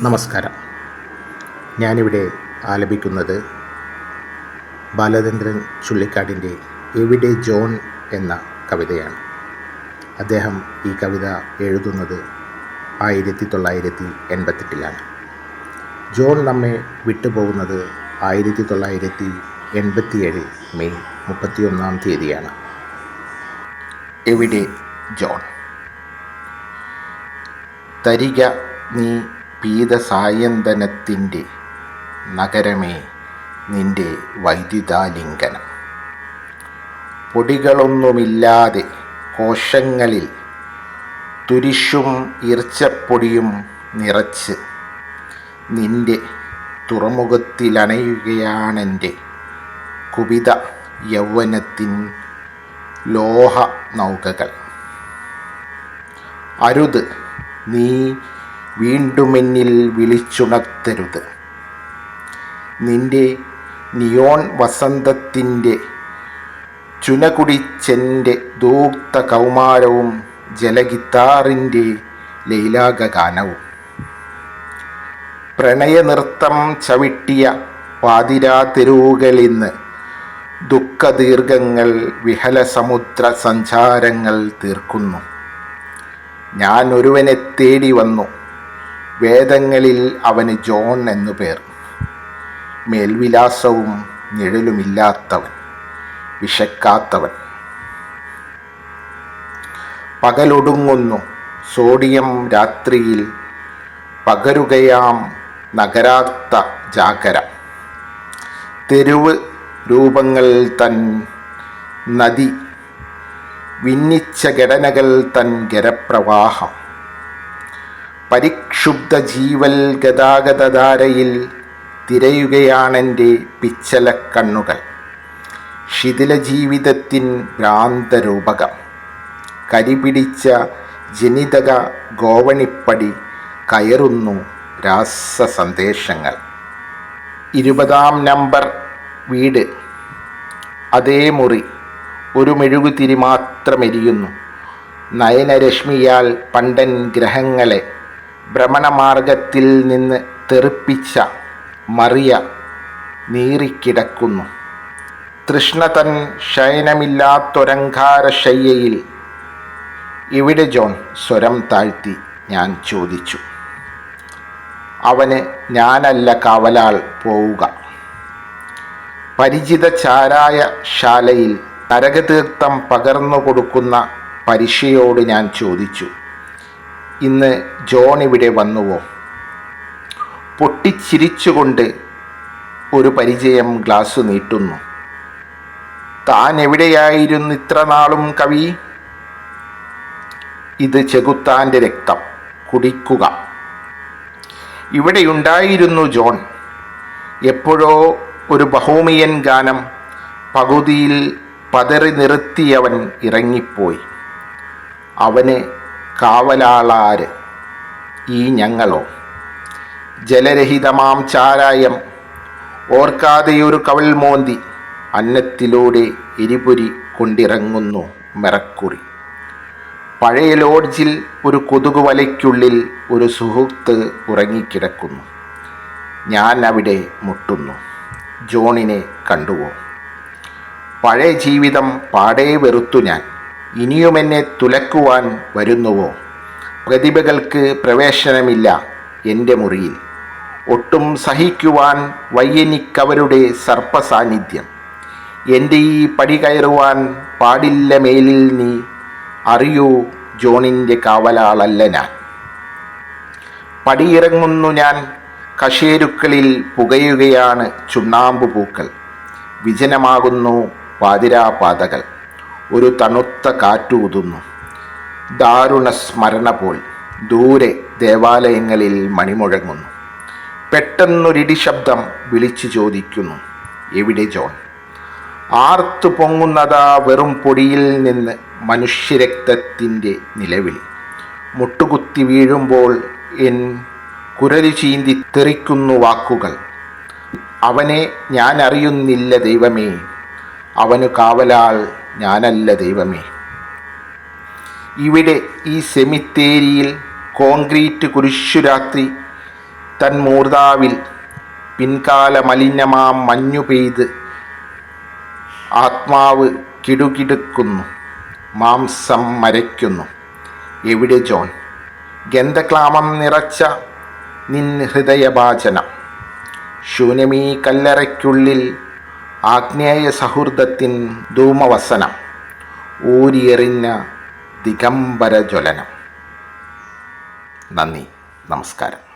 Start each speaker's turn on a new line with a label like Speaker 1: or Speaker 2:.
Speaker 1: നമസ്കാരം. ഞാനിവിടെ ആലപിക്കുന്നത് ബാലചന്ദ്രൻ ചുള്ളിക്കാടിൻ്റെ എവിടെ ജോൺ എന്ന കവിതയാണ്. അദ്ദേഹം ഈ കവിത എഴുതുന്നത് 1988 ജോൺ നമ്മെ വിട്ടുപോകുന്നത് 1987 മെയ് 31 എവിടെ ജോൺ? തരിക നീ പീതസായന്തനത്തിൻ്റെ നഗരമേ നിൻ്റെ വൈദ്യുതാലിംഗനം. പൊടികളൊന്നുമില്ലാതെ കോശങ്ങളിൽ തുരിശും ഈർച്ചപ്പൊടിയും നിറച്ച് നിൻ്റെ തുറമുഖത്തിലണയുകയാണെൻ്റെ കുപിത യൗവനത്തിൻ ലോഹ നൗകകൾ. അരുത്, നീ വീണ്ടുമെന്നിൽ വിളിച്ചുണർത്തരുത്. നിൻ്റെ നിയോൺ വസന്തത്തിൻ്റെ ചുനകുടിച്ചെൻ്റെ ധൂക്ത കൗമാരവും ജലഗിത്താറിൻ്റെ ലൈലാഗാനവും. പ്രണയനൃത്തം ചവിട്ടിയ പാതിരാ തെരുവുകളിന്ന് ദുഃഖദീർഘങ്ങൾ വിഹല സമുദ്ര സഞ്ചാരങ്ങൾ തീർക്കുന്നു. ഞാൻ ഒരുവനെ തേടി വന്നു, വേദങ്ങളിൽ അവന് ജോൺ എന്നു പേർ. മേൽവിലാസവും നിഴലുമില്ലാത്തവൻ, വിശക്കാത്തവൻ. പകലൊടുങ്ങുന്നു സോഡിയം രാത്രിയിൽ പകരുകയാം നഗരാത്ത ജാഗര. തെരുവ് രൂപങ്ങൾ തൻ നദി, വിന്നിച്ച ഘടനകൾ തൻ ഗരപ്രവാഹം. പരിക്ഷുബ്ധ ജീവൽ ഗതാഗതധാരയിൽ തിരയുകയാണെൻ്റെ പിച്ചല കണ്ണുകൾ. ശിഥില ജീവിതത്തിൻ ഭ്രാന്തരൂപകം. കരിപിടിച്ച ജനിതക ഗോവണിപ്പടി കയറുന്നു രാസസന്ദേശങ്ങൾ. 20-ാം നമ്പർ വീട്, അതേ മുറി, ഒരു മെഴുകുതിരി മാത്രമെരിയുന്നു. നയനരശ്മിയാൽ പണ്ടൻ ഗ്രഹങ്ങളെ ഭ്രമണമാർഗത്തിൽ നിന്ന് തെറിപ്പിച്ച മറിയ നീറിക്കിടക്കുന്നു. തൃഷ്ണ തൻ ശയനമില്ലാത്തൊരങ്കാരശയ്യയിൽ എവിടെ ജോൺ? സ്വരം താഴ്ത്തി ഞാൻ ചോദിച്ചു. അവന് ഞാനല്ല കാവലാൾ പോവുക. പരിചിത ചാരായ ശാലയിൽ നരകതീർത്ഥം പകർന്നു കൊടുക്കുന്ന പരിശയോട് ഞാൻ ചോദിച്ചു, ഇന്ന് ജോൺ ഇവിടെ വന്നുവോ? പൊട്ടിച്ചിരിച്ചുകൊണ്ട് ഒരു പരിചയം ഗ്ലാസ് നീട്ടുന്നു. താൻ എവിടെയായിരുന്നു ഇത്ര നാളും കവി? ഇത് ചെകുത്താൻ്റെ രക്തം, കുടിക്കുക. ഇവിടെയുണ്ടായിരുന്നു ജോൺ. എപ്പോഴോ ഒരു ബഹോമിയൻ ഗാനം പകുതിയിൽ പതറി നിർത്തിയവൻ ഇറങ്ങിപ്പോയി. അവന് കാവലാളാര്? ഈ ഞങ്ങളോ? ജലരഹിതമാം ചാരായം ഓർക്കാതെയൊരു കവൾ മോന്തി അന്നത്തിലൂടെ എരിപൊരി കൊണ്ടിറങ്ങുന്നു മെറക്കുറി. പഴയ ലോഡ്ജിൽ ഒരു കൊതുക് വലയ്ക്കുള്ളിൽ ഒരു സുഹൃത്ത് ഉറങ്ങിക്കിടക്കുന്നു. ഞാൻ അവിടെ മുട്ടുന്നു. ജോണിനെ കണ്ടുവോ? പഴയ ജീവിതം പാടേ വെറുത്തു ഞാൻ. ഇനിയുമെന്നെ തുലക്കുവാൻ വരുന്നുവോ? പ്രതിഭകൾക്ക് പ്രവേശനമില്ല എൻ്റെ മുറിയിൽ. ഒട്ടും സഹിക്കുവാൻ വയ്യെനിക്കവരുടെ സർപ്പസാന്നിധ്യം. എൻ്റെ ഈ പടി കയറുവാൻ പാടില്ല മേലിൽ നീ. അറിയൂ, ജോണിൻ്റെ കാവലാളല്ല ഞാൻ. പടിയിറങ്ങുന്നു ഞാൻ. കശേരുക്കളിൽ പുകയുകയാണ് ചുണ്ണാമ്പു പൂക്കൾ. വിജനമാകുന്നു പാതിരാപാതകൾ. ഒരു തണുത്ത കാറ്റൂതുന്നു. ദാരുണ സ്മരണ പോൽ ദൂരെ ദേവാലയങ്ങളിൽ മണിമുഴങ്ങുന്നു. പെട്ടെന്നൊരിടി ശബ്ദം വിളിച്ചു ചോദിക്കുന്നു, എവിടെ ജോൺ? ആർത്തു പൊങ്ങുന്നതാ വെറും പൊടിയിൽ നിന്ന് മനുഷ്യരക്തത്തിൻ്റെ നിലവിളി. മുട്ടുകുത്തി വീഴുമ്പോൾ എൻ കുരലു ചീന്തി തെറിക്കുന്നു വാക്കുകൾ. അവനെ ഞാൻ അറിയുന്നില്ല ദൈവമേ, അവനു കാവലാൾ ഞാനല്ല ദൈവമേ. ഇവിടെ ഈ സെമിത്തേരിയിൽ കോൺക്രീറ്റ് കുരിശുരാത്രി തൻ മൂർധാവിൽ പിൻകാല മലിനമാം മഞ്ഞു പെയ്ത് ആത്മാവ് കിടുകിടുക്കുന്നു, മാംസം മരയ്ക്കുന്നു. എവിടെ ജോൺ? ഗന്ധക്ലാമം നിറച്ച നിൻ ഹൃദയഭാചനം. ശൂന്യമീ കല്ലറയ്ക്കുള്ളിൽ ആഗ്നേയ സൗഹൃദത്തിൻ ധൂമവസനം, ഊരിയെറിഞ്ഞ ദിഗംബര ജ്വലനം. നന്ദി, നമസ്കാരം.